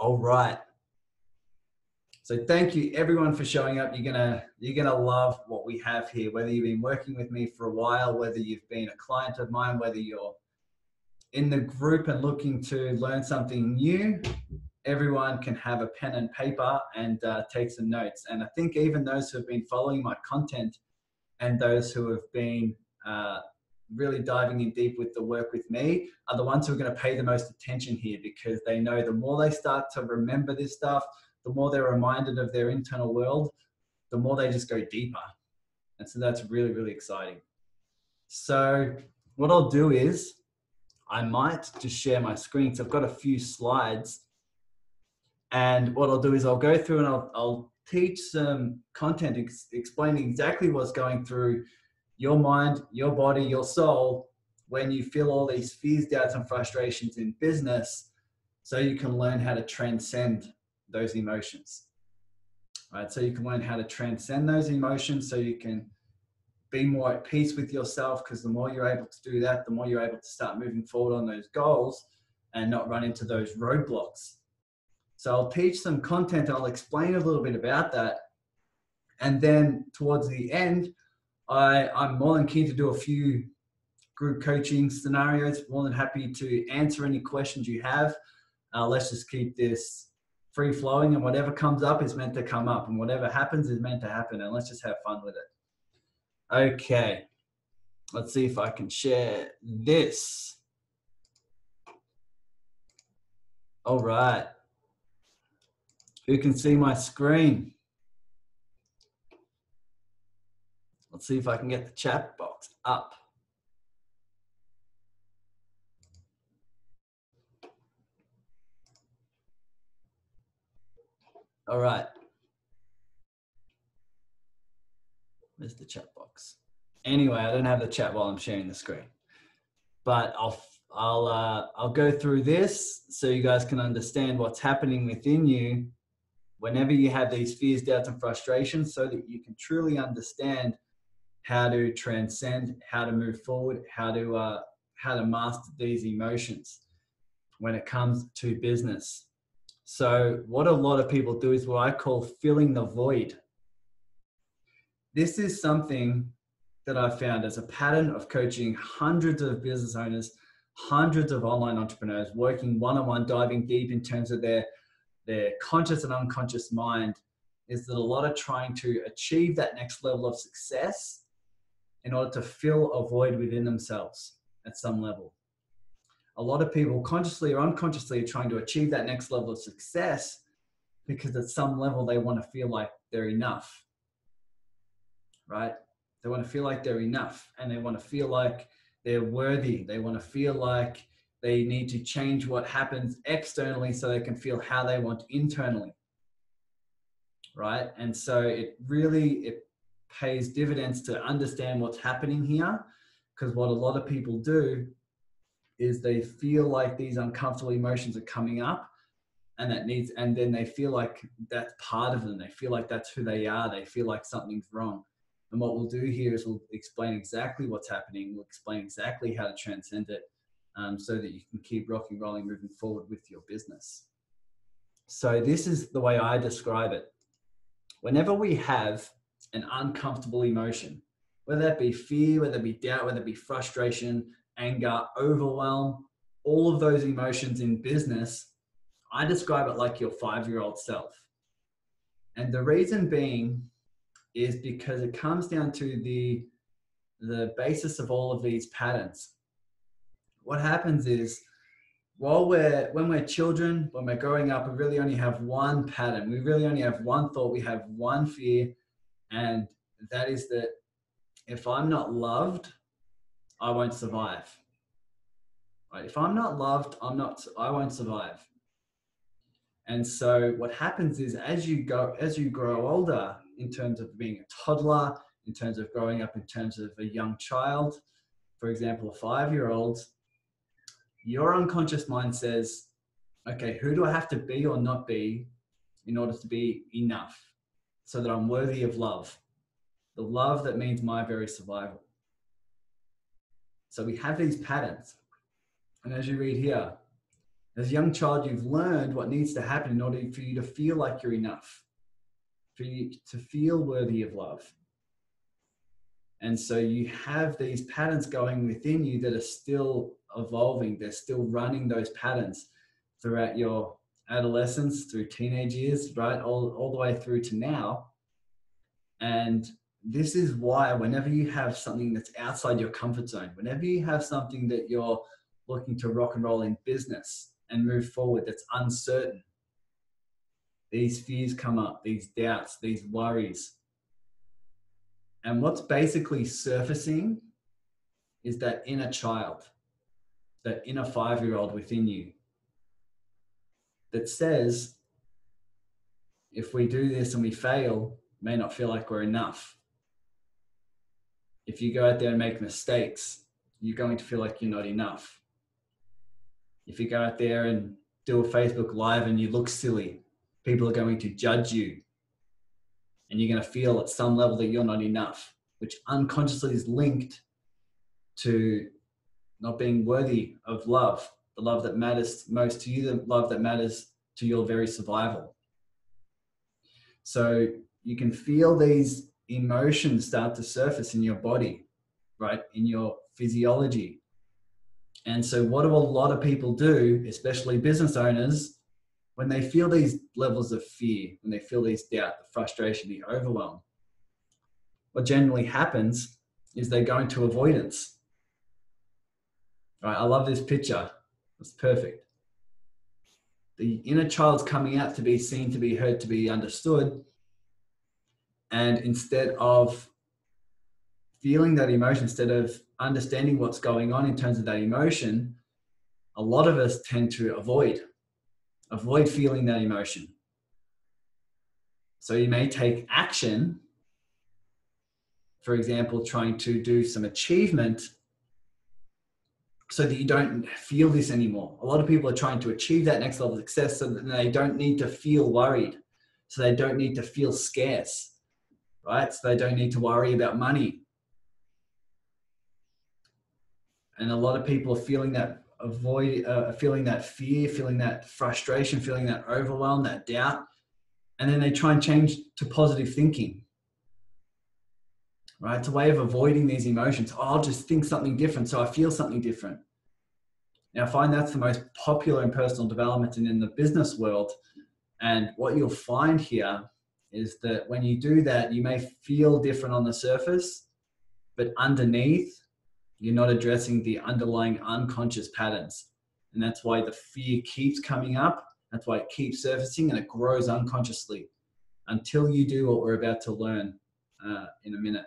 All right. So thank you everyone for showing up. You're gonna love what we have here, whether you've been working with me for a while, whether you've been a client of mine, whether you're in the group and looking to learn something new. Everyone can have a pen and paper and take some notes. And I think even those who have been following my content and those who have been really diving in deep with the work with me are the ones who are going to pay the most attention here, because they know the more they start to remember this stuff, the more they're reminded of their internal world, the more they just go deeper. And so that's really, really exciting. So what I'll do is I might just share my screen. So I've got a few slides, and what I'll do is I'll go through and I'll teach some content explaining exactly what's going through your mind, your body, your soul when you feel all these fears, doubts, and frustrations in business, so you can learn how to transcend those emotions. Right? So you can learn how to transcend those emotions so you can be more at peace with yourself, because the more you're able to do that, the more you're able to start moving forward on those goals and not run into those roadblocks. So I'll teach some content, I'll explain a little bit about that. And then towards the end, I'm more than keen to do a few group coaching scenarios, more than happy to answer any questions you have. Let's just keep this free flowing, and whatever comes up is meant to come up, and whatever happens is meant to happen, and let's just have fun with it. Okay, let's see if I can share this. All right. Who can see my screen? Let's see if I can get the chat box up. All right. Where's the chat box? Anyway, I don't have the chat while I'm sharing the screen, but I'll go through this so you guys can understand what's happening within you whenever you have these fears, doubts, and frustrations, so that you can truly understand how to transcend, how to move forward, how to master these emotions when it comes to business. So what a lot of people do is what I call filling the void. This is something that I've found as a pattern of coaching hundreds of business owners, hundreds of online entrepreneurs, working one-on-one, diving deep in terms of their conscious and unconscious mind, is that a lot of trying to achieve that next level of success in order to fill a void within themselves at some level. A lot of people consciously or unconsciously are trying to achieve that next level of success because at some level they want to feel like they're enough, right? They want to feel like they're enough, and they want to feel like they're worthy. They want to feel like they need to change what happens externally so they can feel how they want internally, right? And so it pays dividends to understand what's happening here, because what a lot of people do is they feel like these uncomfortable emotions are coming up, and then they feel like that's part of them. They feel like that's who they are. They feel like something's wrong. And what we'll do here is we'll explain exactly what's happening. We'll explain exactly how to transcend it, so that you can keep rocking, rolling, moving forward with your business. So this is the way I describe it. Whenever we have an uncomfortable emotion, whether that be fear, whether it be doubt, whether it be frustration, anger, overwhelm, all of those emotions in business, I describe it like your 5-year-old self. And the reason being is because it comes down to the basis of all of these patterns. What happens is, when we're children, when we're growing up, we really only have one pattern. We really only have one thought. We have one fear, and that is that if I'm not loved, I won't survive. Right? If I'm not loved, I won't survive. And so what happens is, as you grow older, in terms of being a toddler, in terms of growing up, in terms of a young child, for example, a 5-year-old, your unconscious mind says, okay, who do I have to be or not be in order to be enough so that I'm worthy of love? The love that means my very survival. So we have these patterns. And as you read here, As a young child, you've learned what needs to happen in order for you to feel like you're enough, for you to feel worthy of love. And so you have these patterns going within you that are still evolving. They're still running those patterns throughout your adolescence, through teenage years, right? All the way through to now. And this is why whenever you have something that's outside your comfort zone, whenever you have something that you're looking to rock and roll in business and move forward that's uncertain, these fears come up, these doubts, these worries. And what's basically surfacing is that inner child, that inner 5-year-old within you that says, if we do this and we fail, it may not feel like we're enough. If you go out there and make mistakes, you're going to feel like you're not enough. If you go out there and do a Facebook Live and you look silly, people are going to judge you. And you're going to feel at some level that you're not enough, which unconsciously is linked to not being worthy of love, the love that matters most to you, the love that matters to your very survival. So you can feel these emotions start to surface in your body, right? In your physiology. And so what do a lot of people do, especially business owners, when they feel these levels of fear, when they feel these doubt, the frustration, the overwhelm? What generally happens is they go into avoidance. Right? I love this picture. It's perfect. The inner child's coming out to be seen, to be heard, to be understood. And instead of feeling that emotion, instead of understanding what's going on in terms of that emotion, a lot of us tend to avoid feeling that emotion. So you may take action, for example, trying to do some achievement so that you don't feel this anymore. A lot of people are trying to achieve that next level of success so that they don't need to feel worried, so they don't need to feel scarce, right? So they don't need to worry about money. And a lot of people are feeling that feeling that fear, feeling that frustration, feeling that overwhelm, that doubt. And then they try and change to positive thinking, right? It's a way of avoiding these emotions. Oh, I'll just think something different so I feel something different. Now, I find that's the most popular in personal development and in the business world. And what you'll find here is that when you do that, you may feel different on the surface, but underneath, you're not addressing the underlying unconscious patterns. And that's why the fear keeps coming up. That's why it keeps surfacing and it grows unconsciously until you do what we're about to learn in a minute.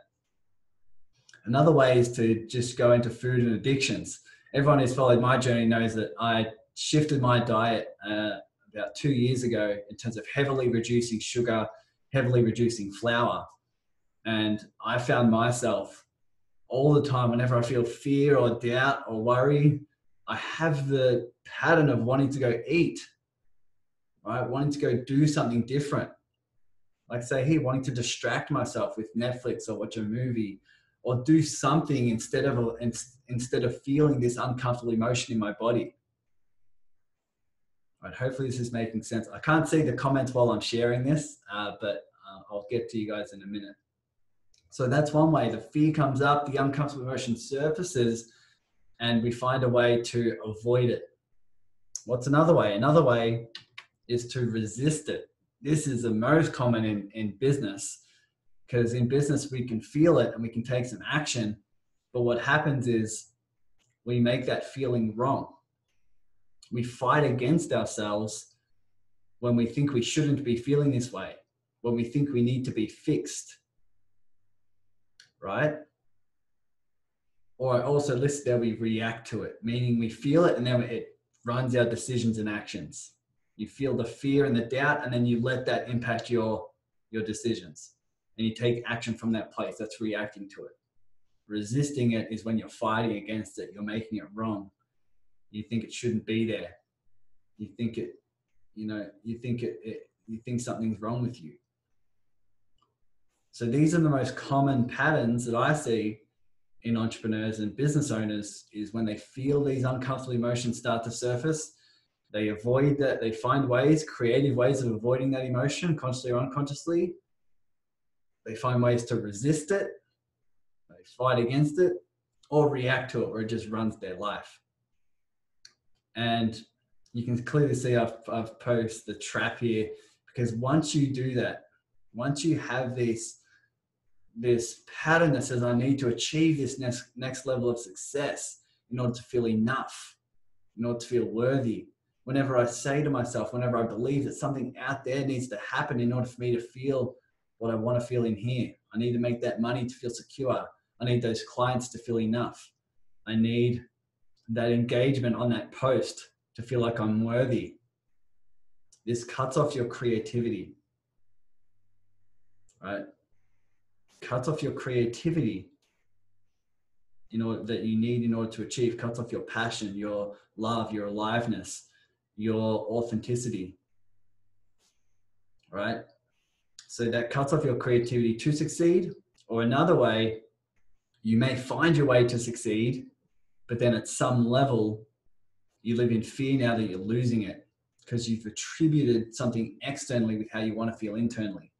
Another way is to just go into food and addictions. Everyone who's followed my journey knows that I shifted my diet about 2 years ago in terms of heavily reducing sugar, heavily reducing flour. And I found myself all the time, whenever I feel fear or doubt or worry, I have the pattern of wanting to go eat, right? Wanting to go do something different. Like say here, wanting to distract myself with Netflix or watch a movie or do something instead of feeling this uncomfortable emotion in my body. Right, hopefully this is making sense. I can't see the comments while I'm sharing this, but I'll get to you guys in a minute. So that's one way. The fear comes up, the uncomfortable emotion surfaces, and we find a way to avoid it. What's another way? Another way is to resist it. This is the most common in business, because in business we can feel it and we can take some action, but what happens is we make that feeling wrong. We fight against ourselves when we think we shouldn't be feeling this way, when we think we need to be fixed, right? Or also listed there, we react to it, meaning we feel it and then it runs our decisions and actions. You feel the fear and the doubt, and then you let that impact your decisions. And you take action from that place. That's reacting to it. Resisting it is when you're fighting against it. You're making it wrong. You think it shouldn't be there. You think it, you think something's wrong with you. So these are the most common patterns that I see in entrepreneurs and business owners, is when they feel these uncomfortable emotions start to surface, They avoid that. They find ways, creative ways of avoiding that emotion, consciously or unconsciously. They find ways to resist it. They fight against it or react to it, or it just runs their life. And you can clearly see I've posed the trap here, because once you do that, once you have this pattern that says, I need to achieve this next level of success in order to feel enough, in order to feel worthy. Whenever I say to myself, whenever I believe that something out there needs to happen in order for me to feel what I want to feel in here, I need to make that money to feel secure. I need those clients to feel enough. I need that engagement on that post to feel like I'm worthy. This cuts off your creativity, right? Cuts off your creativity that you need in order to achieve, cuts off your passion, your love, your aliveness, your authenticity, right? So that cuts off your creativity to succeed. Or another way, you may find your way to succeed, but then at some level, you live in fear now that you're losing it because you've attributed something externally with how you want to feel internally.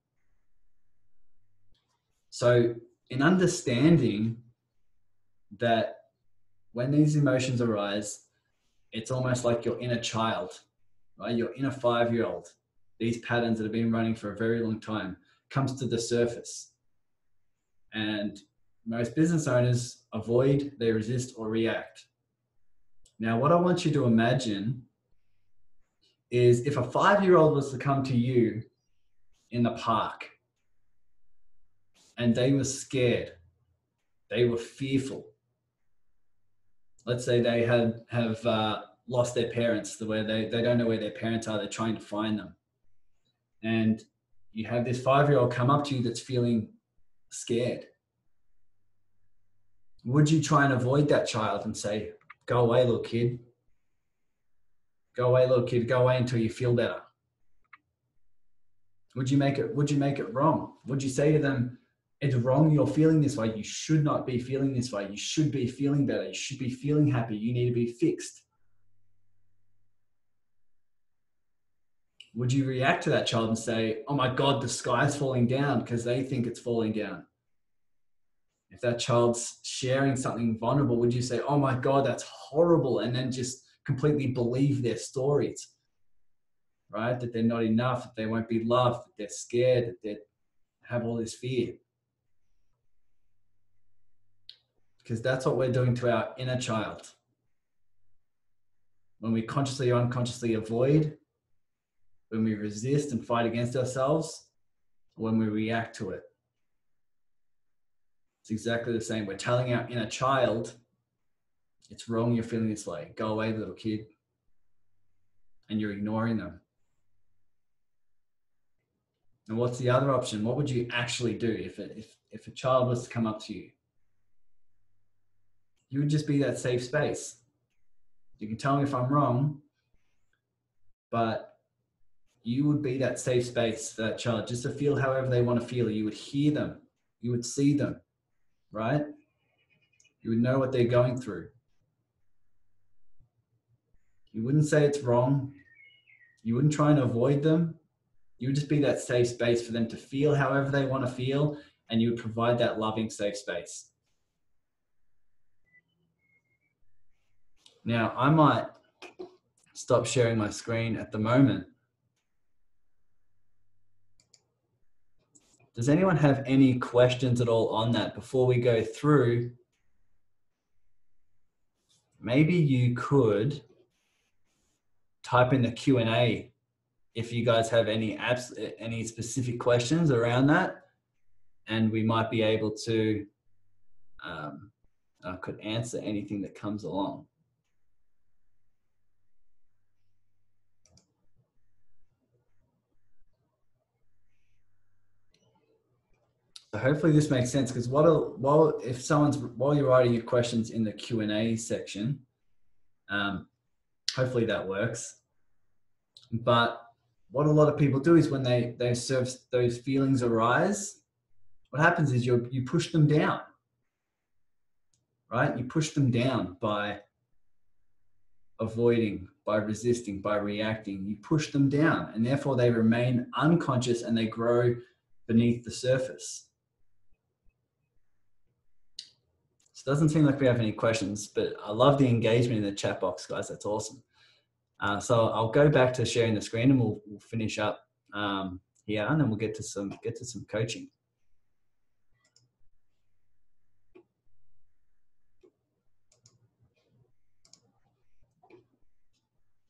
So in understanding that when these emotions arise, it's almost like your inner child, right? Your inner 5-year-old, these patterns that have been running for a very long time, comes to the surface. And most business owners avoid, they resist, or react. Now, what I want you to imagine is if a 5-year-old was to come to you in the park and they were scared, they were fearful. Let's say they have lost their parents, where they don't know where their parents are, they're trying to find them. And you have this 5-year-old come up to you that's feeling scared. Would you try and avoid that child and say, go away, little kid. Go away, little kid. Go away until you feel better. Would you make it wrong? Would you say to them, it's wrong, you're feeling this way. You should not be feeling this way. You should be feeling better. You should be feeling happy. You need to be fixed. Would you react to that child and say, oh my God, the sky's falling down, because they think it's falling down? If that child's sharing something vulnerable, would you say, oh my God, that's horrible, and then just completely believe their stories, right? That they're not enough, that they won't be loved, that they're scared, that they have all this fear. Because that's what we're doing to our inner child. When we consciously or unconsciously avoid, when we resist and fight against ourselves, when we react to it. It's exactly the same. We're telling our inner child, it's wrong, you're feeling this way. Go away, little kid. And you're ignoring them. And what's the other option? What would you actually do if a child was to come up to you? You would just be that safe space. You can tell me if I'm wrong, but you would be that safe space for that child, just to feel however they want to feel. You would hear them. You would see them, right? You would know what they're going through. You wouldn't say it's wrong. You wouldn't try and avoid them. You would just be that safe space for them to feel however they want to feel, and you would provide that loving, safe space. Now, I might stop sharing my screen at the moment. Does anyone have any questions at all on that before we go through? Maybe you could type in the Q&A if you guys have any specific questions around that, and we might be able to, I could answer anything that comes along. So hopefully this makes sense, because while you're writing your questions in the Q&A section, hopefully that works. But what a lot of people do is when those feelings arise, what happens is you push them down, right? You push them down by avoiding, by resisting, by reacting, you push them down, and therefore they remain unconscious and they grow beneath the surface. So it doesn't seem like we have any questions, but I love the engagement in the chat box, guys. That's awesome. So I'll go back to sharing the screen and we'll finish up here, and then we'll get to some coaching.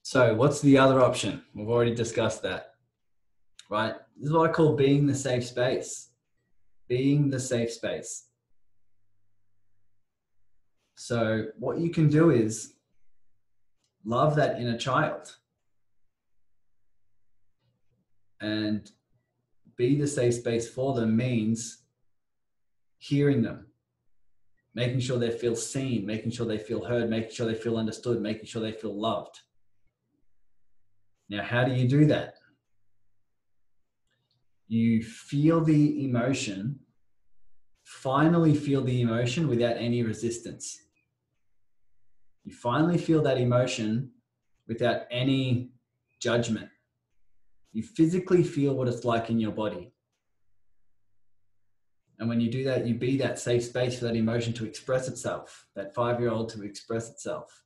So what's the other option? We've already discussed that, right? This is what I call being the safe space. Being the safe space. So what you can do is love that inner child and be the safe space for them means hearing them, making sure they feel seen, making sure they feel heard, making sure they feel understood, making sure they feel loved. Now, how do you do that? You feel the emotion, finally feel the emotion without any resistance. You finally feel that emotion without any judgment. You physically feel what it's like in your body. And when you do that, you be that safe space for that emotion to express itself, that 5-year-old to express itself.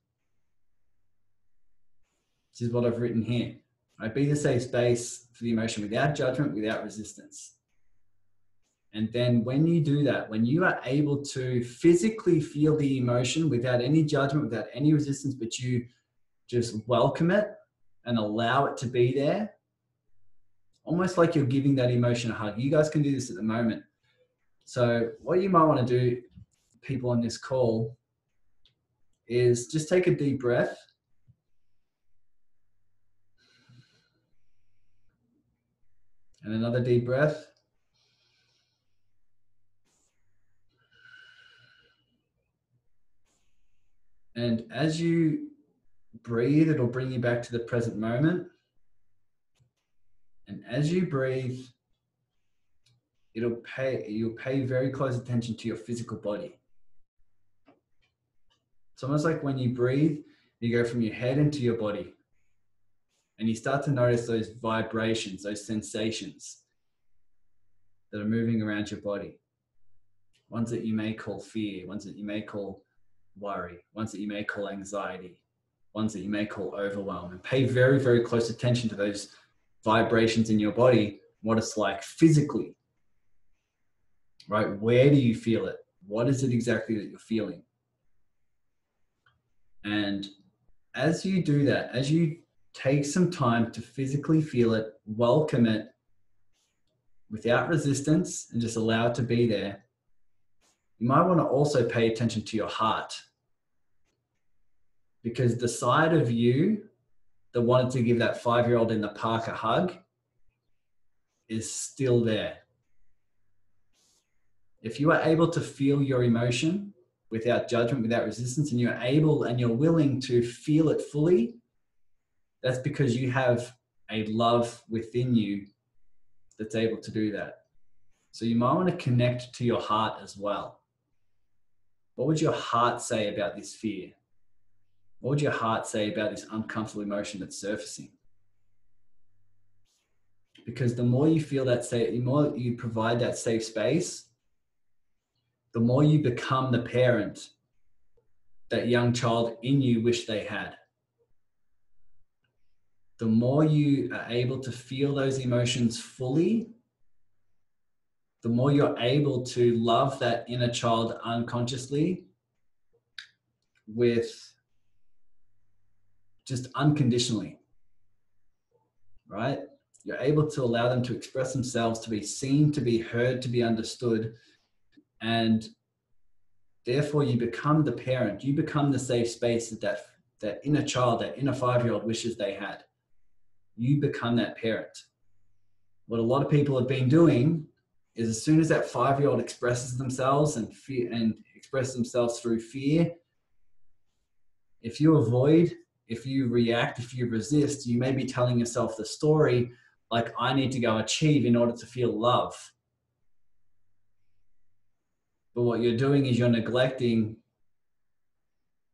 This is what I've written here. Right? Be the safe space for the emotion without judgment, without resistance. And then when you do that, when you are able to physically feel the emotion without any judgment, without any resistance, but you just welcome it and allow it to be there, almost like you're giving that emotion a hug. You guys can do this at the moment. So what you might want to do, people on this call, is just take a deep breath. And another deep breath. And as you breathe, it'll bring you back to the present moment. And as you breathe, you'll pay very close attention to your physical body. It's almost like when you breathe, you go from your head into your body. And you start to notice those vibrations, those sensations that are moving around your body. Ones that you may call fear, ones that you may call worry, ones that you may call anxiety, ones that you may call overwhelm. And pay very, very close attention to those vibrations in your body, what it's like physically, right? Where do you feel it? What is it exactly that you're feeling? And as you do that, as you take some time to physically feel it, welcome it without resistance, and just allow it to be there, you might want to also pay attention to your heart. Because the side of you that wanted to give that 5-year-old in the park a hug is still there. If you are able to feel your emotion without judgment, without resistance, and you're able and you're willing to feel it fully, that's because you have a love within you that's able to do that. So you might want to connect to your heart as well. What would your heart say about this fear? What would your heart say about this uncomfortable emotion that's surfacing? Because the more you feel that safe, the more you provide that safe space, the more you become the parent that young child in you wish they had. The more you are able to feel those emotions fully, the more you're able to love that inner child unconsciously with just unconditionally, right? You're able to allow them to express themselves, to be seen, to be heard, to be understood. And therefore you become the parent, you become the safe space that inner child, that inner 5-year-old wishes they had. You become that parent. What a lot of people have been doing is as soon as that 5-year-old expresses themselves and fear and express themselves through fear, if you avoid, if you react, if you resist, you may be telling yourself the story like, I need to go achieve in order to feel love. But what you're doing is you're neglecting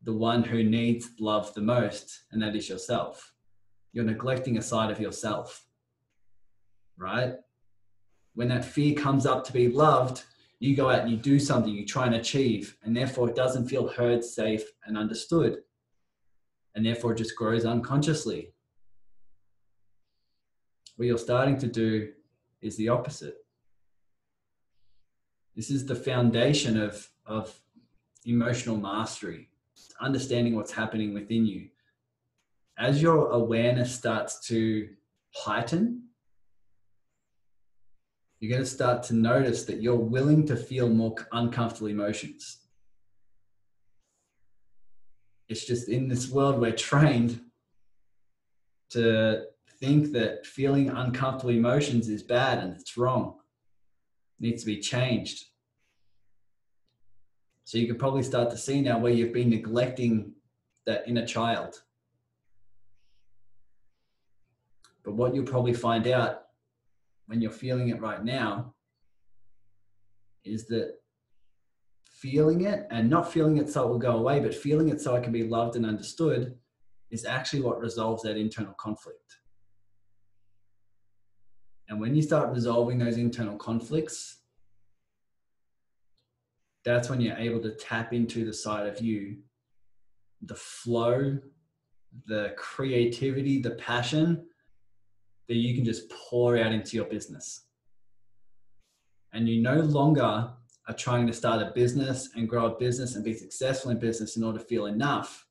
the one who needs love the most, and that is yourself. You're neglecting a side of yourself, right? When that fear comes up to be loved, you go out and you do something, you try and achieve, and therefore it doesn't feel heard, safe, and understood. And therefore it just grows unconsciously. What you're starting to do is the opposite. This is the foundation of emotional mastery, understanding what's happening within you. As your awareness starts to heighten, you're going to start to notice that you're willing to feel more uncomfortable emotions. It's just in this world, we're trained to think that feeling uncomfortable emotions is bad and it's wrong. It needs to be changed. So you can probably start to see now where you've been neglecting that inner child. But what you'll probably find out when you're feeling it right now is that feeling it, and not feeling it so it will go away, but feeling it so it can be loved and understood, is actually what resolves that internal conflict. And when you start resolving those internal conflicts, that's when you're able to tap into the side of you, the flow, the creativity, the passion that you can just pour out into your business. And you no longer are trying to start a business and grow a business and be successful in business in order to feel enough.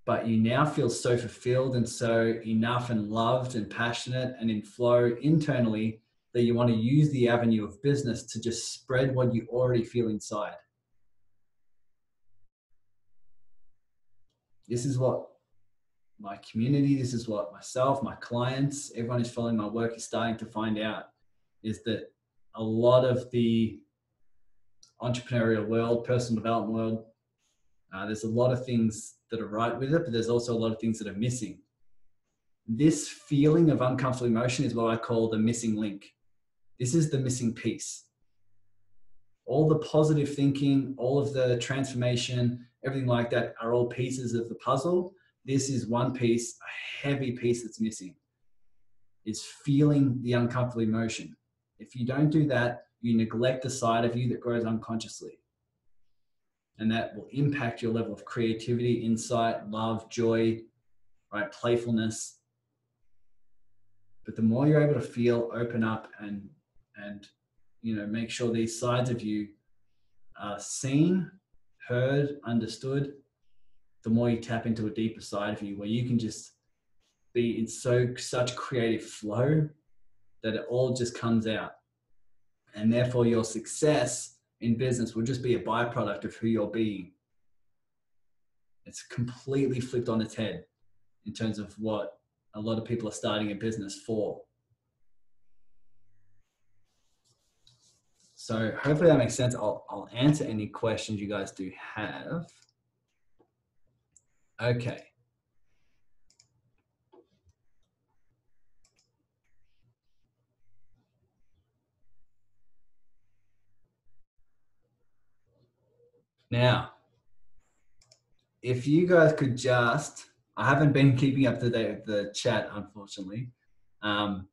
But you now feel so fulfilled and so enough and loved and passionate and in flow internally that you want to use the avenue of business to just spread what you already feel inside. This is what my community, this is what myself, my clients, everyone who's following my work is starting to find out, is that a lot of the entrepreneurial world, personal development world, there's a lot of things that are right with it, but there's also a lot of things that are missing. This feeling of uncomfortable emotion is what I call the missing link. This is the missing piece. All the positive thinking, all of the transformation, everything like that are all pieces of the puzzle. This is one piece, a heavy piece that's missing, is feeling the uncomfortable emotion. If you don't do that, you neglect the side of you that grows unconsciously. And that will impact your level of creativity, insight, love, joy, right? Playfulness. But the more you're able to feel, open up, and make sure these sides of you are seen, heard, understood, the more you tap into a deeper side of you where you can just be in such creative flow that it all just comes out. And therefore your success in business will just be a byproduct of who you're being. It's completely flipped on its head in terms of what a lot of people are starting a business for. So hopefully that makes sense. I'll answer any questions you guys do have. Okay. Now, if you guys could just, I haven't been keeping up to date with the chat, unfortunately. But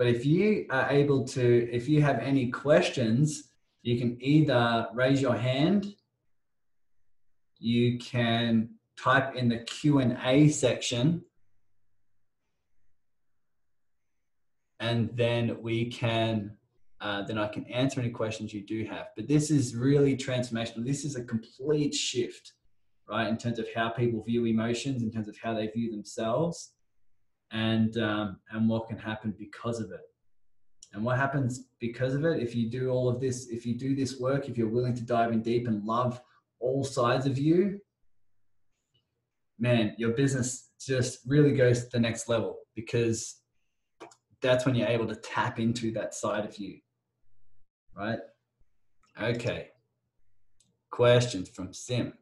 if you are able to, if you have any questions, you can either raise your hand, you can type in the Q&A section, and then we can, then I can answer any questions you do have. But this is really transformational. This is a complete shift, right? In terms of how people view emotions, in terms of how they view themselves, and what can happen because of it. And what happens because of it, if you do all of this, if you do this work, if you're willing to dive in deep and love all sides of you, man, your business just really goes to the next level, because that's when you're able to tap into that side of you, right? Okay. Questions from Sim.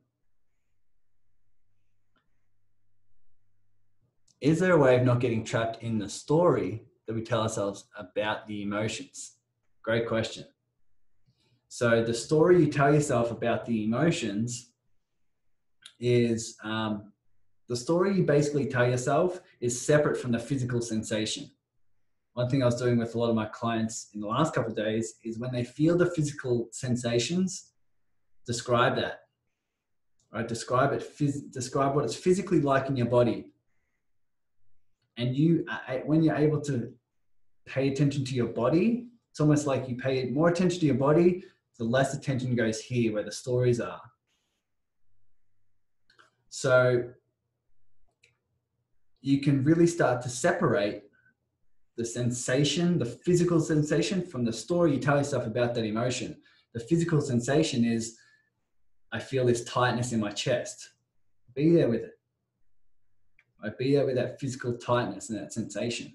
Is there a way of not getting trapped in the story that we tell ourselves about the emotions? Great question. So the story you tell yourself about the emotions is the story you basically tell yourself is separate from the physical sensation. One thing I was doing with a lot of my clients in the last couple of days is when they feel the physical sensations, describe that, right? Describe it, describe what it's physically like in your body. And when you're able to pay attention to your body, it's almost like you pay more attention to your body, the less attention goes here where the stories are. So you can really start to separate the sensation, the physical sensation, from the story you tell yourself about that emotion. The physical sensation is, I feel this tightness in my chest. Be there with it. Right? Be there with that physical tightness and that sensation.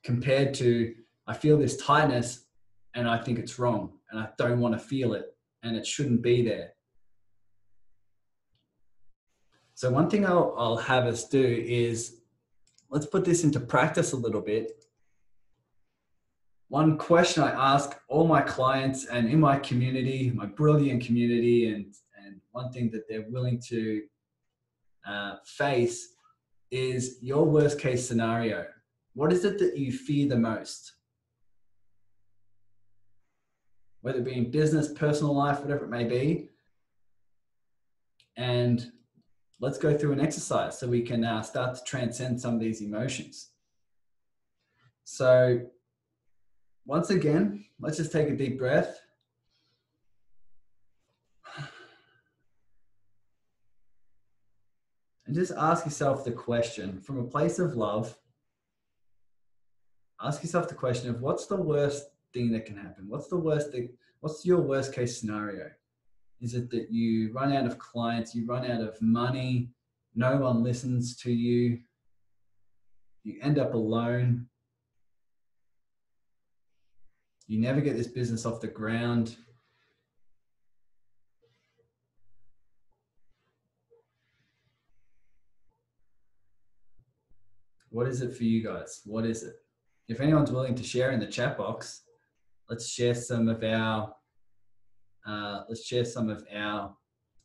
Compared to, I feel this tightness and I think it's wrong and I don't want to feel it and it shouldn't be there. So one thing I'll have us do is, let's put this into practice a little bit. One question I ask all my clients and in my community, my brilliant community, and one thing that they're willing to face is your worst case scenario. What is it that you fear the most? Whether it be in business, personal life, whatever it may be. And let's go through an exercise so we can start to transcend some of these emotions. So once again, let's just take a deep breath. And just ask yourself the question from a place of love. Ask yourself the question of, what's the worst thing that can happen? What's the worst thing? What's your worst case scenario? Is it that you run out of clients, you run out of money, no one listens to you, you end up alone, you never get this business off the ground? What is it for you guys? What is it? If anyone's willing to share in the chat box, let's share some of our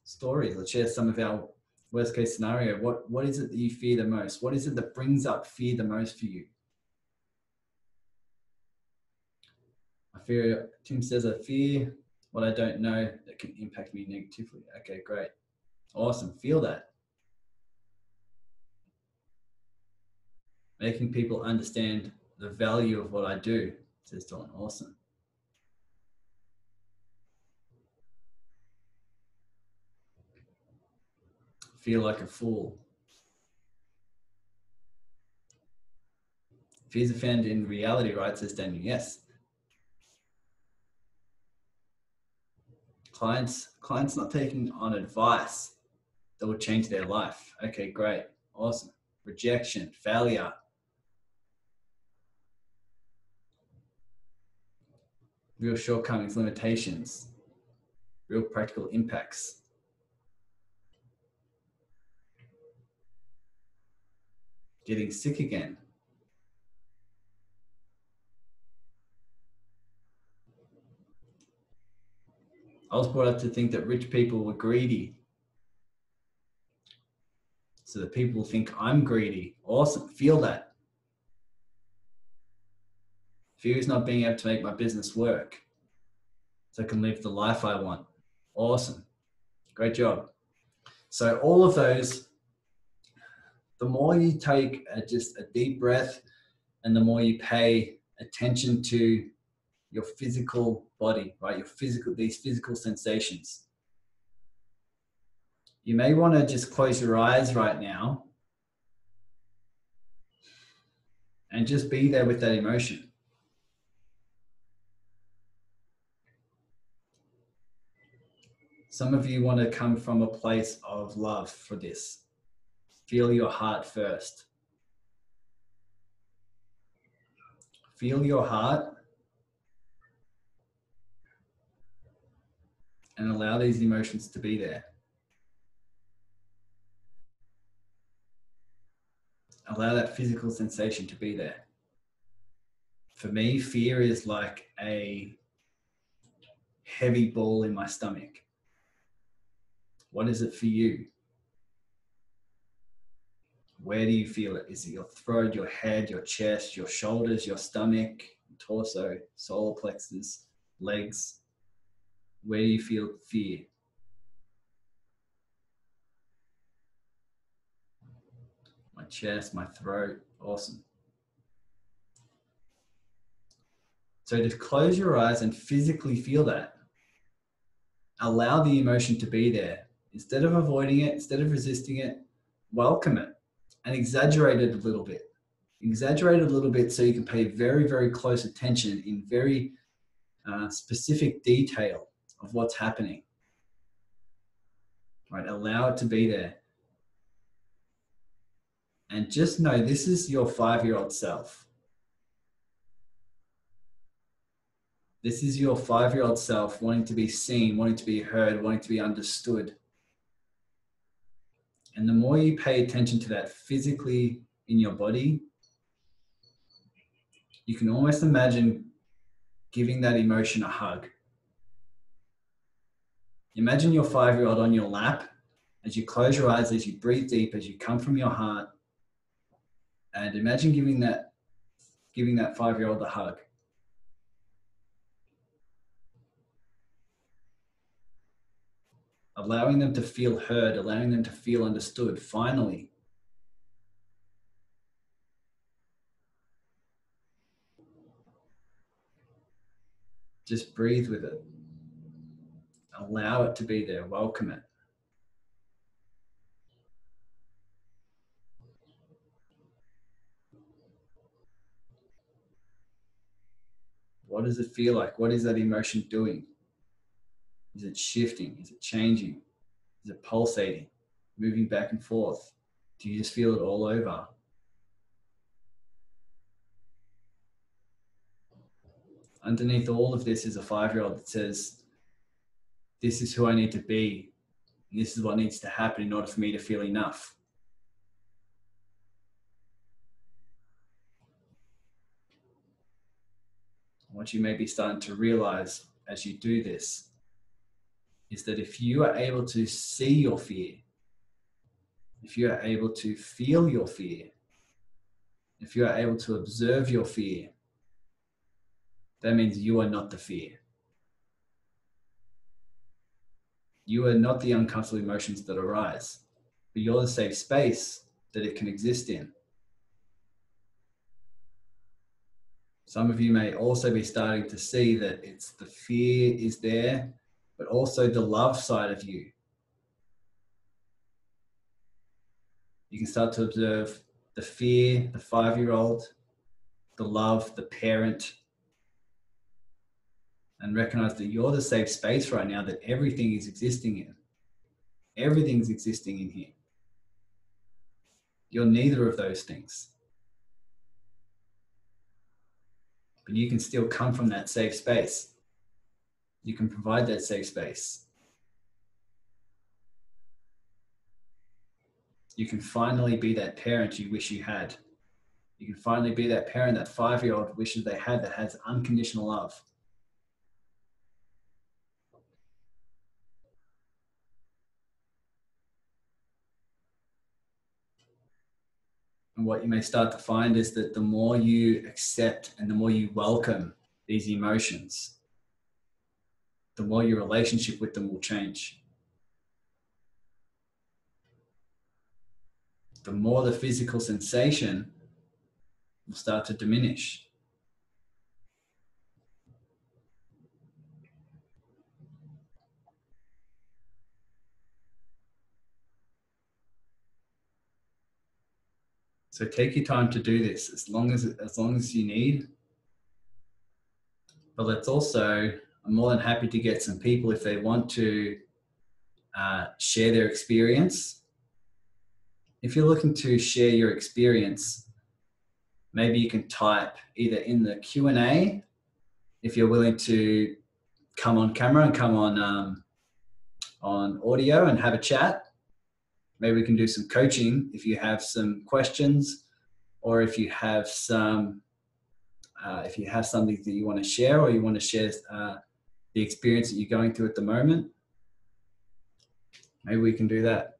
stories. Let's share some of our worst case scenario. What is it that you fear the most? What is it that brings up fear the most for you? Tim says, I fear what I don't know that can impact me negatively. Okay, great. Awesome. Feel that. Making people understand the value of what I do, says Dawn. Awesome. Feel like a fool. Fears are found in reality, right? Says Daniel. Yes. Clients not taking on advice that will change their life. Okay, great. Awesome. Rejection, failure. Real shortcomings, limitations, real practical impacts. Getting sick again. I was brought up to think that rich people were greedy. So that people think I'm greedy. Awesome. Feel that. Fear is not being able to make my business work so I can live the life I want. Awesome. Great job. So all of those, the more you take just a deep breath and the more you pay attention to your physical body, right? These physical sensations. You may want to just close your eyes right now and just be there with that emotion. Some of you want to come from a place of love for this. Feel your heart first. Feel your heart and allow these emotions to be there. Allow that physical sensation to be there. For me, fear is like a heavy ball in my stomach. What is it for you? Where do you feel it? Is it your throat, your head, your chest, your shoulders, your stomach, torso, solar plexus, legs? Where do you feel fear? My chest, my throat. Awesome. So just close your eyes and physically feel that. Allow the emotion to be there. Instead of avoiding it, instead of resisting it, welcome it and exaggerate it a little bit. Exaggerate it a little bit so you can pay very, very close attention in very specific detail of what's happening. Right? Allow it to be there. And just know this is your 5-year-old self. This is your 5-year-old self wanting to be seen, wanting to be heard, wanting to be understood. And the more you pay attention to that physically in your body, you can almost imagine giving that emotion a hug. Imagine your 5-year-old on your lap as you close your eyes, as you breathe deep, as you come from your heart. And imagine giving that 5-year-old a hug. Allowing them to feel heard, allowing them to feel understood, finally. Just breathe with it. Allow it to be there. Welcome it. What does it feel like? What is that emotion doing? Is it shifting? Is it changing? Is it pulsating? Moving back and forth? Do you just feel it all over? Underneath all of this is a 5-year-old that says, this is who I need to be. And this is what needs to happen in order for me to feel enough. What you may be starting to realize as you do this is that if you are able to see your fear, if you are able to feel your fear, if you are able to observe your fear, that means you are not the fear. You are not the uncomfortable emotions that arise, but you're the safe space that it can exist in. Some of you may also be starting to see that it's the fear is there, but also the love side of you. You can start to observe the fear, the 5-year-old, the love, the parent, and recognize that you're the safe space right now that everything is existing in. Everything's existing in here. You're neither of those things. But you can still come from that safe space. You can provide that safe space. You can finally be that parent you wish you had. You can finally be that parent that 5-year-old wishes they had, that has unconditional love. And what you may start to find is that the more you accept and the more you welcome these emotions, the more your relationship with them will change. The more the physical sensation will start to diminish. So take your time to do this as long as you need. But let's also, I'm more than happy to get some people if they want to share their experience. If you're looking to share your experience, maybe you can type either in the Q&A if you're willing to come on camera and come on audio and have a chat. Maybe we can do some coaching if you have some questions, or if you have some, if you have something that you want to share, or you want to share the experience that you're going through at the moment. Maybe we can do that.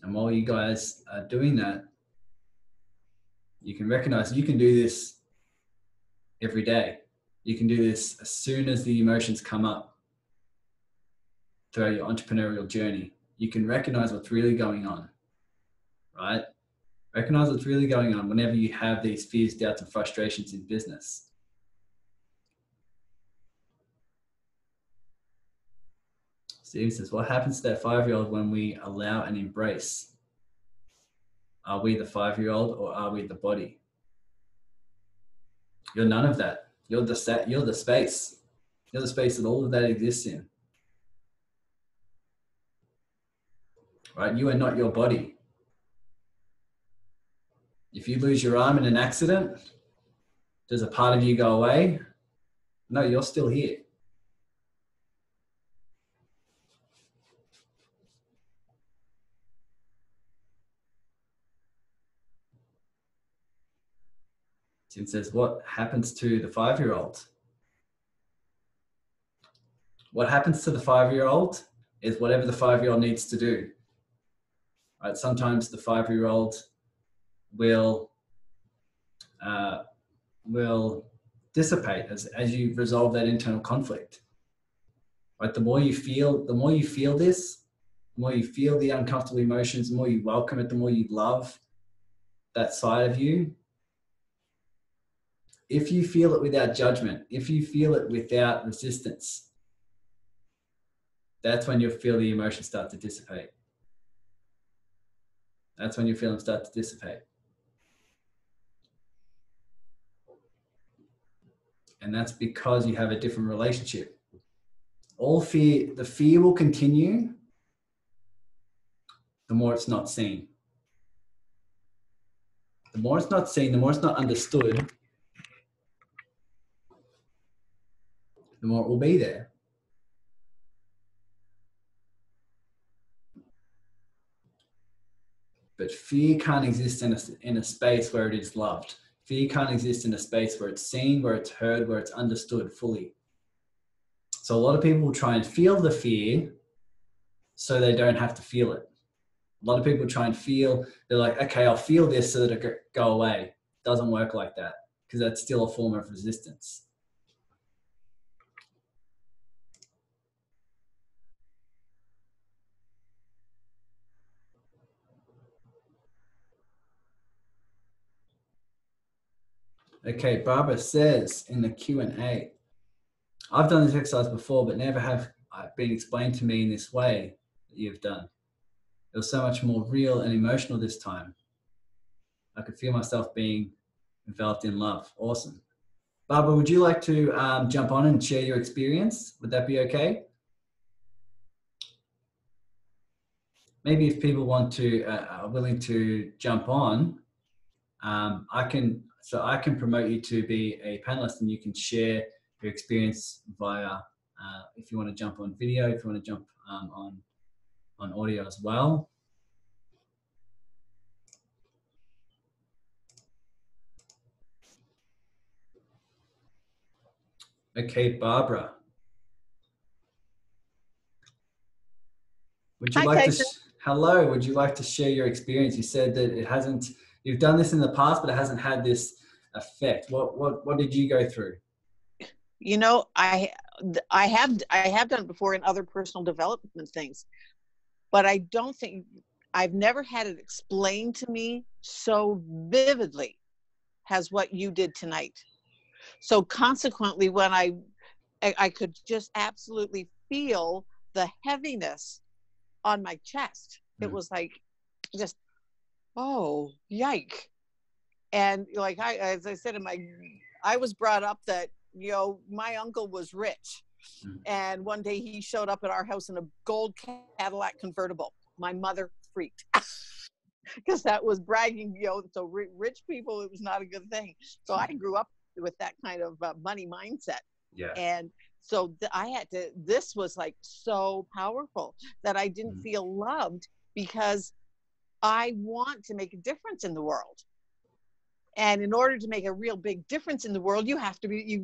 And while you guys are doing that, you can recognize you can do this every day. You can do this as soon as the emotions come up throughout your entrepreneurial journey. You can recognize what's really going on, right? Recognize what's really going on whenever you have these fears, doubts, and frustrations in business. Steve says, what happens to that 5-year-old when we allow and embrace? Are we the 5-year-old or are we the body? You're none of that. You're the space. You're the space that all of that exists in. Right? You are not your body. If you lose your arm in an accident, does a part of you go away? No, you're still here. Tim says, what happens to the 5-year-old? What happens to the 5-year-old is whatever the 5-year-old needs to do. Right? Sometimes the 5-year-old will dissipate as you resolve that internal conflict. Right? The more you feel this, the more you feel the uncomfortable emotions, the more you welcome it, the more you love that side of you. If you feel it without judgment, if you feel it without resistance, that's when you'll feel the emotions start to dissipate. That's when you feel them start to dissipate. And that's because you have a different relationship. The fear will continue the more it's not seen. The more it's not seen, the more it's not understood, the more it will be there. But fear can't exist in a space where it is loved. Fear can't exist in a space where it's seen, where it's heard, where it's understood fully. So a lot of people will try and feel the fear so they don't have to feel it. A lot of people try and feel, they're like, okay, I'll feel this so that it go away. It doesn't work like that because that's still a form of resistance. Okay, Barbara says in the Q&A, I've done this exercise before, but never have been explained to me in this way that you've done. It was so much more real and emotional this time. I could feel myself being enveloped in love. Awesome. Barbara, would you like to jump on and share your experience? Would that be okay? Maybe if people want to, are willing to jump on, I can promote you to be a panelist and you can share your experience via, if you want to jump on video, if you want to jump on audio as well. Okay, Barbara. Would you like to, hello, would you like to share your experience? You said that you've done this in the past, but it hasn't had this effect. What did you go through? You know, I have done it before in other personal development things, but I've never had it explained to me so vividly as what you did tonight. So consequently, when I could just absolutely feel the heaviness on my chest. It was like just, oh, yike. And like as I said I was brought up that, you know, my uncle was rich. And one day he showed up at our house in a gold Cadillac convertible. My mother freaked because that was bragging, you know, so rich people, it was not a good thing. So I grew up with that kind of money mindset. Yeah. And so this was like so powerful that I didn't feel loved because I want to make a difference in the world. And in order to make a real big difference in the world, you have to be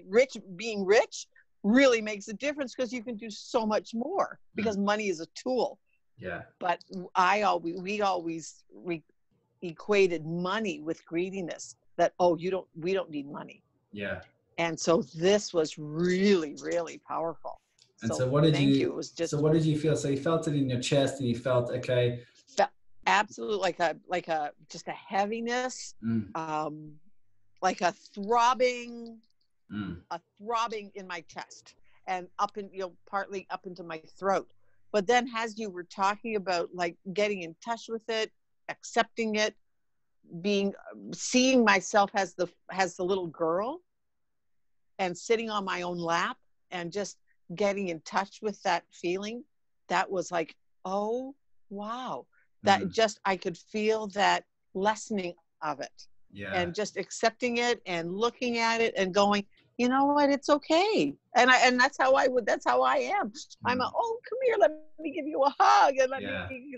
rich. Being rich really makes a difference because you can do so much more, because money is a tool. Yeah. But we always equated money with greediness, that, oh, we don't need money. Yeah. And so this was really, really powerful. And so what did thank you, It was just, so what did you feel? So you felt it in your chest and you felt, okay. Absolutely, like a just a heaviness, like a throbbing in my chest, and up in, partly up into my throat. But then, as you were talking about, like, getting in touch with it, accepting it, seeing myself as the little girl, and sitting on my own lap, and just getting in touch with that feeling, that was like, oh wow, that just, I could feel that lessening of it. Yeah. And just accepting it and looking at it and going, you know what, it's okay. And that's how I am. I'm oh, come here, let me give you a hug, and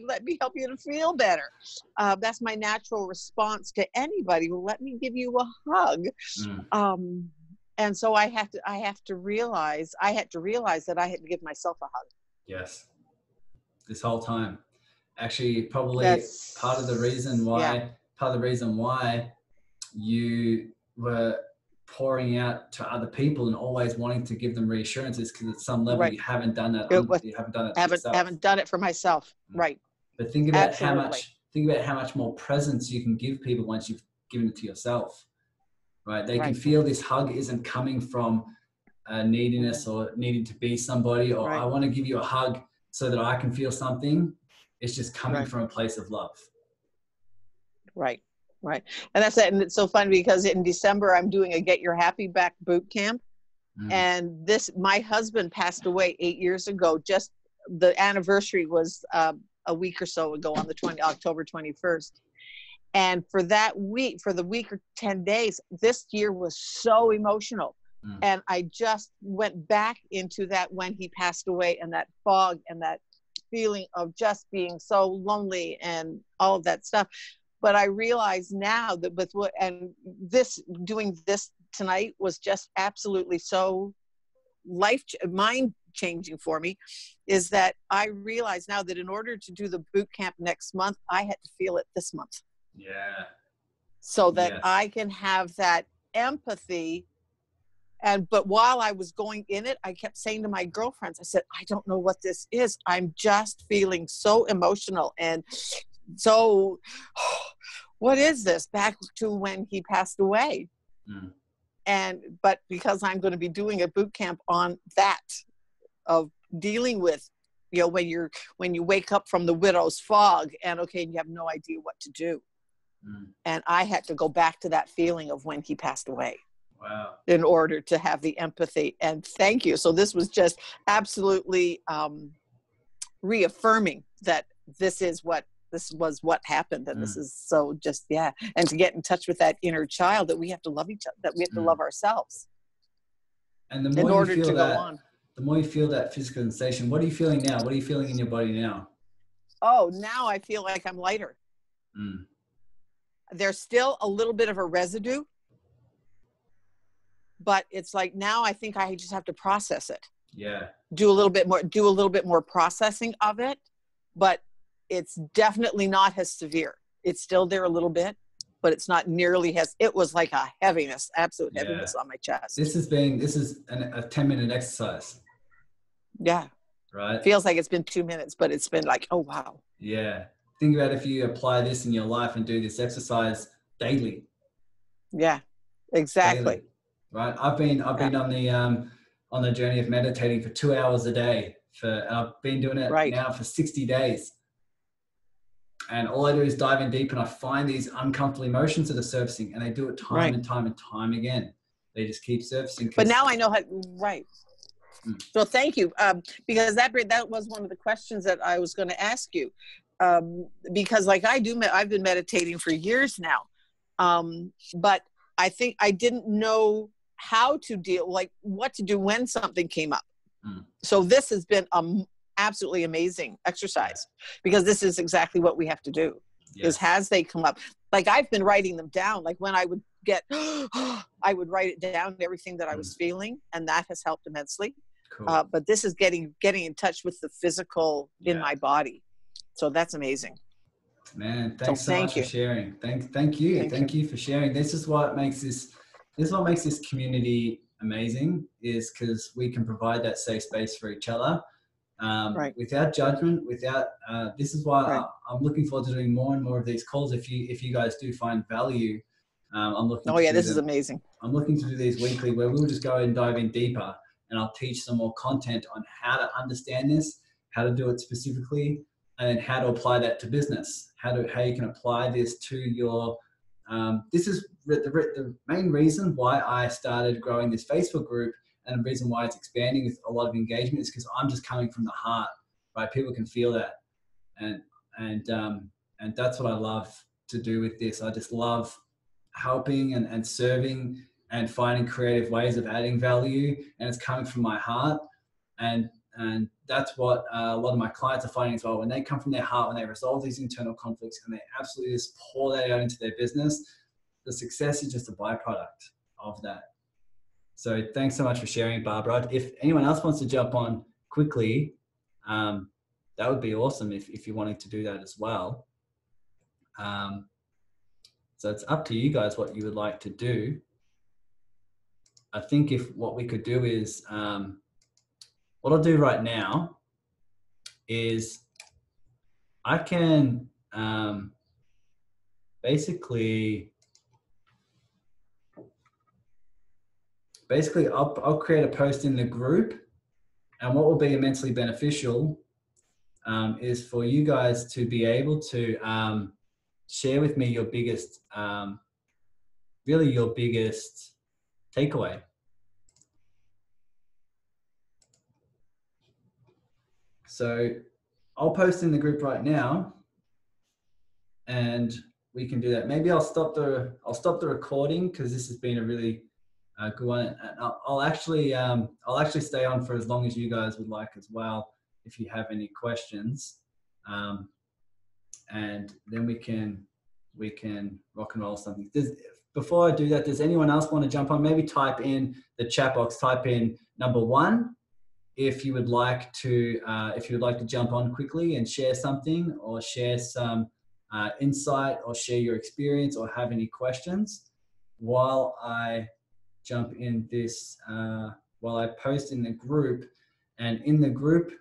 let me help you to feel better. That's my natural response to anybody who let me give you a hug. And so I had to realize that I had to give myself a hug. Yes. This whole time. Actually, probably part of the reason why you were pouring out to other people and always wanting to give them reassurances, because at some level you haven't done that. You haven't done it for yourself. Haven't done it for myself. Right. But think about how much more presence you can give people once you've given it to yourself. Right? They can feel this hug isn't coming from neediness or needing to be somebody, or I want to give you a hug so that I can feel something. It's just coming from a place of love. Right. And that's it. And it's so fun because in December, I'm doing a Get Your Happy Back boot camp. And my husband passed away 8 years ago. Just the anniversary was a week or so ago, on October 21st. And for the week or 10 days, this year was so emotional. And I just went back into that when he passed away, and that fog and that feeling of just being so lonely and all of that stuff. But I realize now that doing this tonight was just absolutely so mind changing for me, is that I realize now that in order to do the boot camp next month, I had to feel it this month. Yeah. So that I can have that empathy. But while I was going in it, I kept saying to my girlfriends, I said, I don't know what this is. I'm just feeling so emotional. And so, what is this? Back to when he passed away. But because I'm going to be doing a boot camp on that, of dealing with, when you wake up from the widow's fog, and you have no idea what to do. And I had to go back to that feeling of when he passed away. Wow. In order to have the empathy. And thank you. So this was just absolutely reaffirming that this was what happened. And this is so just, and to get in touch with that inner child, that we have to love each other, that we have to love ourselves. And the more you feel that, the more you feel that physical sensation, what are you feeling now? What are you feeling in your body now? Oh, now I feel like I'm lighter. There's still a little bit of a residue, but it's like, now I think I just have to process it. Yeah. Do a little bit more processing of it, but it's definitely not as severe. It's still there a little bit, but it's not nearly it was like a heaviness, absolute heaviness on my chest. This is a 10-minute exercise. Yeah. Right. Feels like it's been 2 minutes, but it's been like, oh, wow. Yeah. Think about if you apply this in your life and do this exercise daily. Yeah, exactly. Daily. Right. I've been on the journey of meditating for 2 hours a day and I've been doing it now for 60 days. And all I do is dive in deep, and I find these uncomfortable emotions that are surfacing, and they do it time and time and time again. They just keep surfacing. But now I know how. Right. So thank you, because that was one of the questions that I was going to ask you, because I've been meditating for years now, but I think I didn't know how to what to do when something came up. So this has been absolutely amazing exercise, because this is exactly what we have to do. Is as they come up, like I've been writing them down, like when I would get, I would write it down, everything that I was feeling, and that has helped immensely. Cool. But this is getting in touch with the physical in my body. So that's amazing. Man, thanks so much for sharing. Thank you for sharing. This is what makes this community amazing, is because we can provide that safe space for each other, without judgment, without. This is why I'm looking forward to doing more and more of these calls. If you guys do find value, I'm looking. This is amazing. I'm looking to do these weekly, where we'll just go and dive in deeper, and I'll teach some more content on how to understand this, how to do it specifically, and how to apply that to business, how you can apply this to your, this is the main reason why I started growing this Facebook group, and the reason why it's expanding with a lot of engagement, is because I'm just coming from the heart, right? People can feel that. And that's what I love to do with this. I just love helping and serving and finding creative ways of adding value, and it's coming from my heart. And that's what a lot of my clients are finding as well. When they come from their heart, when they resolve these internal conflicts and they absolutely just pour that out into their business, the success is just a byproduct of that. So thanks so much for sharing, Barbara. If anyone else wants to jump on quickly, that would be awesome if you're wanting to do that as well. So it's up to you guys what you would like to do. I think what we could do is, what I'll do right now is I can basically I'll create a post in the group, and what will be immensely beneficial is for you guys to be able to share with me your biggest, really your biggest takeaway. So I'll post in the group right now, and we can do that. Maybe I'll stop the recording, because this has been a really good one. And I'll actually stay on for as long as you guys would like as well, if you have any questions, and then we can rock and roll something. Before I do that, does anyone else want to jump on? Maybe type in the chat box, type in number 1 if you would like to jump on quickly and share something, or share some insight, or share your experience, or have any questions, while I jump in this, while I post in the group. And in the group,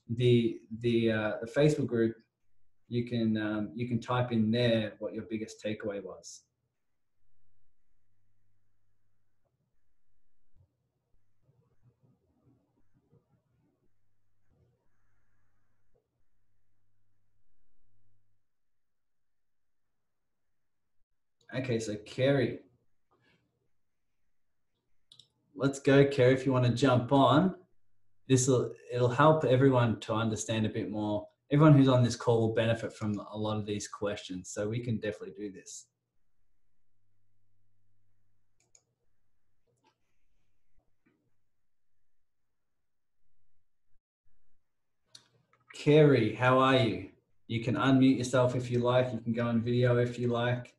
the Facebook group, you can type in there what your biggest takeaway was. Okay, so Kerry. Let's go, Kerry, if you want to jump on. It'll help everyone to understand a bit more. Everyone who's on this call will benefit from a lot of these questions, so we can definitely do this. Kerry, how are you? You can unmute yourself if you like. You can go on video if you like.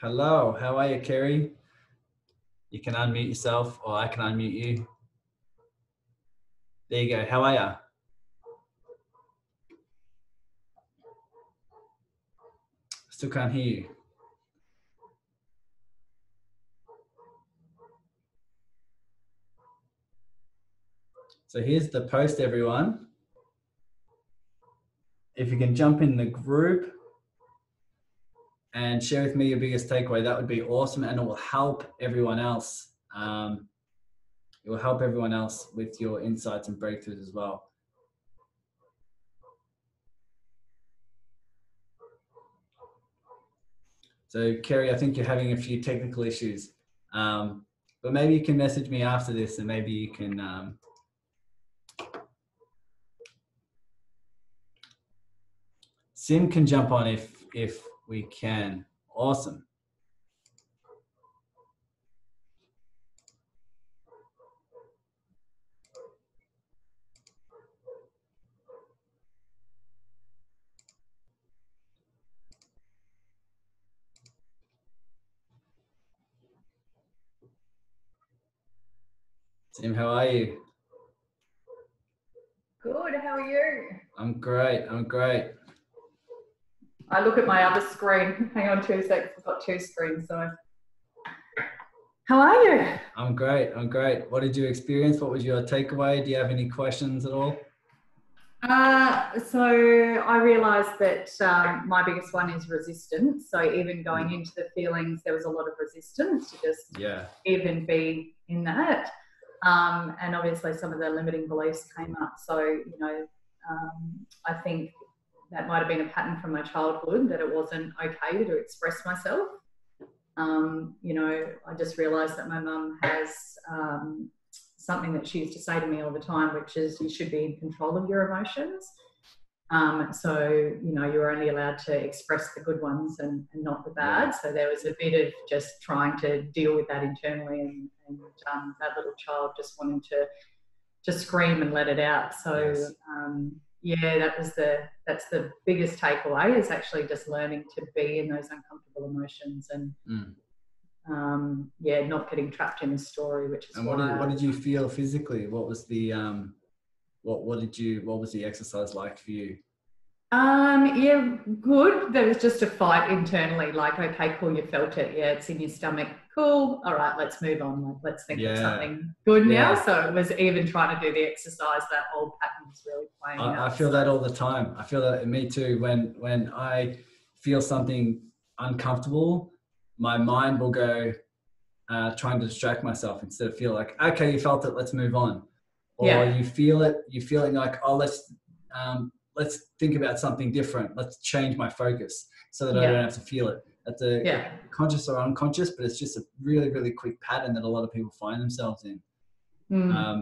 Hello, how are you, Kerry? You can unmute yourself, or I can unmute you. There you go. How are you? Still can't hear you. So here's the post, everyone. If you can jump in the group and share with me your biggest takeaway, that would be awesome, and it will help everyone else. It will help everyone else with your insights and breakthroughs as well. So Kerry, I think you're having a few technical issues, but maybe you can message me after this, and maybe you can. Sim can jump on if we can. Awesome. Sim, how are you? Good, how are you? I'm great. I'm great. I look at my other screen. Hang on 2 seconds. I've got two screens, so. How are you? I'm great. I'm great. What did you experience? What was your takeaway? Do you have any questions at all? So I realised that my biggest one is resistance. So even going into the feelings, there was a lot of resistance to just even be in that. And obviously some of the limiting beliefs came up. So, you know, I think that might have been a pattern from my childhood, that it wasn't okay to express myself. You know, I just realised that my mum has something that she used to say to me all the time, which is you should be in control of your emotions. So, you know, you're only allowed to express the good ones and not the bad. So there was a bit of just trying to deal with that internally, and that little child just wanting to scream and let it out. So that's the biggest takeaway, is actually just learning to be in those uncomfortable emotions and not getting trapped in the story, which is what did you feel physically? What was the what was the exercise like for you? Good. There was just a fight internally, like, okay, cool, you felt it, it's in your stomach, cool, all right, let's move on, like, let's think of something good now. So it was even trying to do the exercise, that old pattern was really playing out. I feel that all the time. I feel that, me too. When I feel something uncomfortable, my mind will go trying to distract myself, instead of feel like, okay, you felt it, let's move on. Or you feel it, you're feeling like, oh, let's think about something different. Let's change my focus so that I don't have to feel it. That's conscious or unconscious, but it's just a really, really quick pattern that a lot of people find themselves in.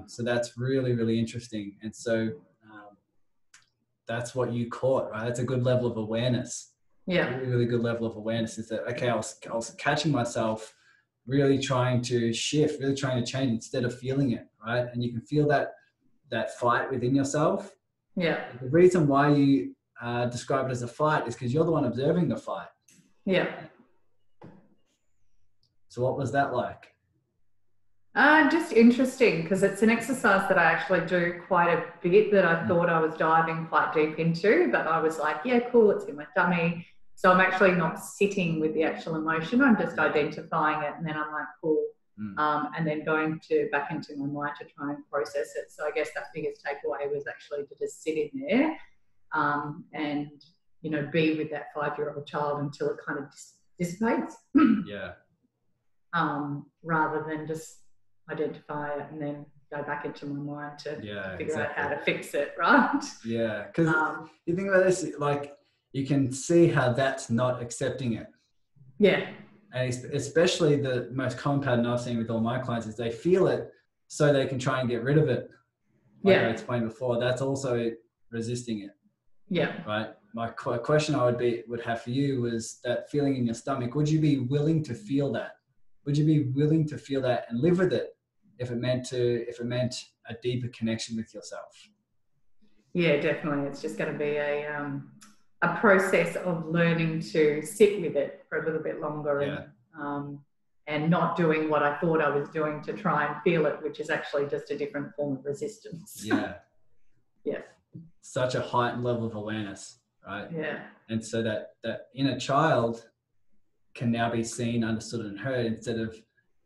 So that's really, really interesting. And so that's what you caught, right? That's a good level of awareness. A really, really good level of awareness is that, okay, I was catching myself really trying to shift, really trying to change instead of feeling it, right? And you can feel that fight within yourself. The reason why you describe it as a fight is because you're the one observing the fight. So what was that like? Just interesting, because it's an exercise that I actually do quite a bit, that I thought I was diving quite deep into, but I was like, yeah, cool, it's in my tummy. So I'm actually not sitting with the actual emotion, I'm just identifying it, and then I'm like, cool. And then going back into my mind to try and process it. So I guess that biggest takeaway was actually to just sit in there and, you know, be with that 5-year-old child until it kind of dissipates. Rather than just identify it and then go back into my mind to figure out how to fix it, right? Because you think about this, like, you can see how that's not accepting it. And especially the most common pattern I've seen with all my clients is they feel it so they can try and get rid of it. Like I explained before, that's also resisting it. Right. My question I would have for you was that feeling in your stomach. Would you be willing to feel that? Would you be willing to feel that and live with it if it meant a deeper connection with yourself? Yeah, definitely. It's just going to be a process of learning to sit with it for a little bit longer and not doing what I thought I was doing to try and feel it, which is actually just a different form of resistance. Such a heightened level of awareness, right? And so that inner child can now be seen, understood, and heard, instead of,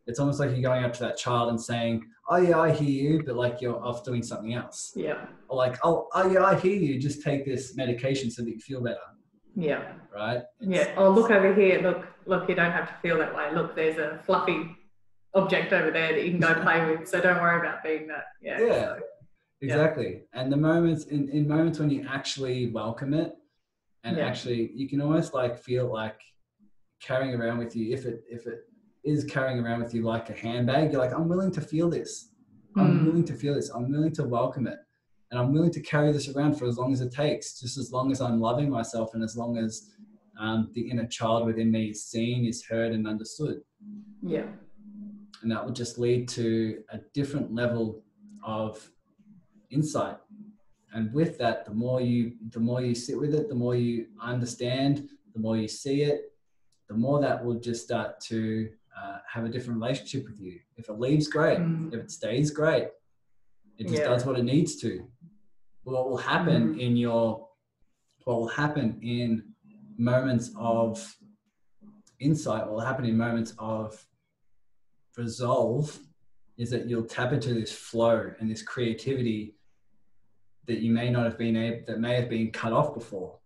it's almost like you're going up to that child and saying, oh yeah, I hear you, but like you're off doing something else. Or like, oh yeah, I hear you, just take this medication so that you feel better. Right? Oh, look over here, look, you don't have to feel that way. Look, there's a fluffy object over there that you can go play with, so don't worry about being that. Exactly. And the moments, in moments when you actually welcome it, and actually, you can almost like feel like carrying around with you, if it is carrying around with you like a handbag, you're like, I'm willing to feel this. I'm willing to feel this. I'm willing to welcome it. And I'm willing to carry this around for as long as it takes, just as long as I'm loving myself and as long as the inner child within me is seen, is heard, and understood. Yeah. And that will just lead to a different level of insight. And with that, the more you sit with it, the more you understand, the more you see it, the more that will just start to have a different relationship with you. If it leaves, great. If it stays, great. It just does what it needs to. What will happen in moments of insight, what will happen in moments of resolve, is that you'll tap into this flow and this creativity that you may not have been able, that may have been cut off before.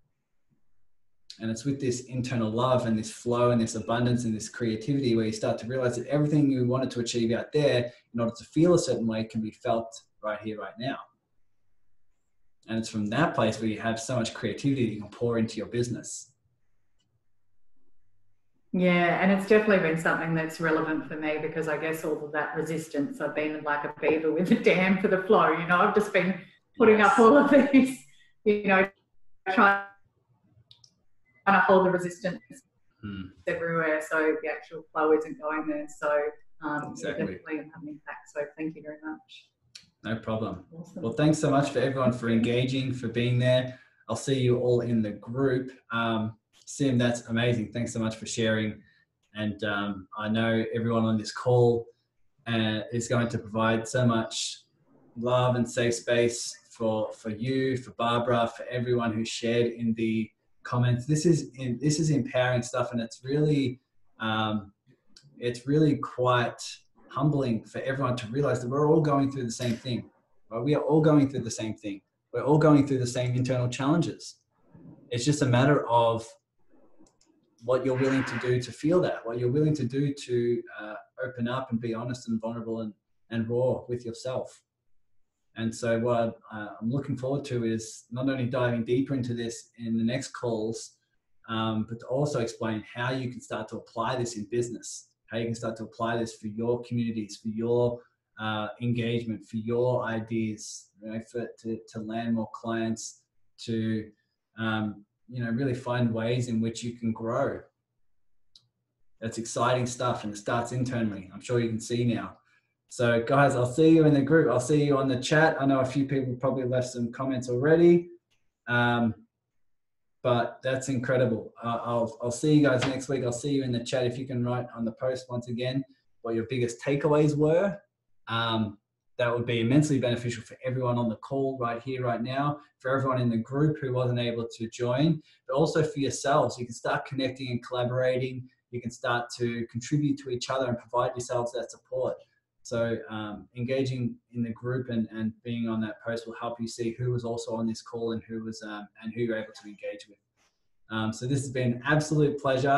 And it's with this internal love and this flow and this abundance and this creativity where you start to realize that everything you wanted to achieve out there in order to feel a certain way can be felt right here, right now. And it's from that place where you have so much creativity you can pour into your business. Yeah, and it's definitely been something that's relevant for me, because I guess all of that resistance, I've been like a beaver with a dam for the flow. You know, I've just been putting up all of these, you know, trying to hold the resistance everywhere, so the actual flow isn't going there. So exactly. definitely have an impact. So thank you very much. No problem. Awesome. Well, thanks so much for everyone for engaging, for being there. I'll see you all in the group. Sim, that's amazing. Thanks so much for sharing. And I know everyone on this call is going to provide so much love and safe space for you, for Barbara, for everyone who shared in the comments. This is empowering stuff, and it's really quite humbling for everyone to realize that we're all going through the same thing. Right? We are all going through the same thing. We're all going through the same internal challenges. It's just a matter of what you're willing to do to feel that, what you're willing to do to open up and be honest and vulnerable and raw with yourself. And so what I'm looking forward to is not only diving deeper into this in the next calls, but to also explain how you can start to apply this in business, how you can start to apply this for your communities, for your engagement, for your ideas, you know, to land more clients, to really find ways in which you can grow. That's exciting stuff, and it starts internally. I'm sure you can see now. So guys, I'll see you in the group. I'll see you on the chat. I know a few people probably left some comments already, but that's incredible. I'll see you guys next week. I'll see you in the chat. If you can write on the post once again what your biggest takeaways were, that would be immensely beneficial for everyone on the call right here, right now, for everyone in the group who wasn't able to join, but also for yourselves. You can start connecting and collaborating. You can start to contribute to each other and provide yourselves that support. So engaging in the group and being on that post will help you see who was also on this call and who was and who you're able to engage with. So this has been an absolute pleasure.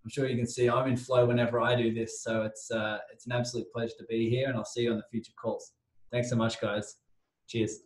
I'm sure you can see I'm in flow whenever I do this. So it's an absolute pleasure to be here, and I'll see you on the future calls. Thanks so much, guys. Cheers.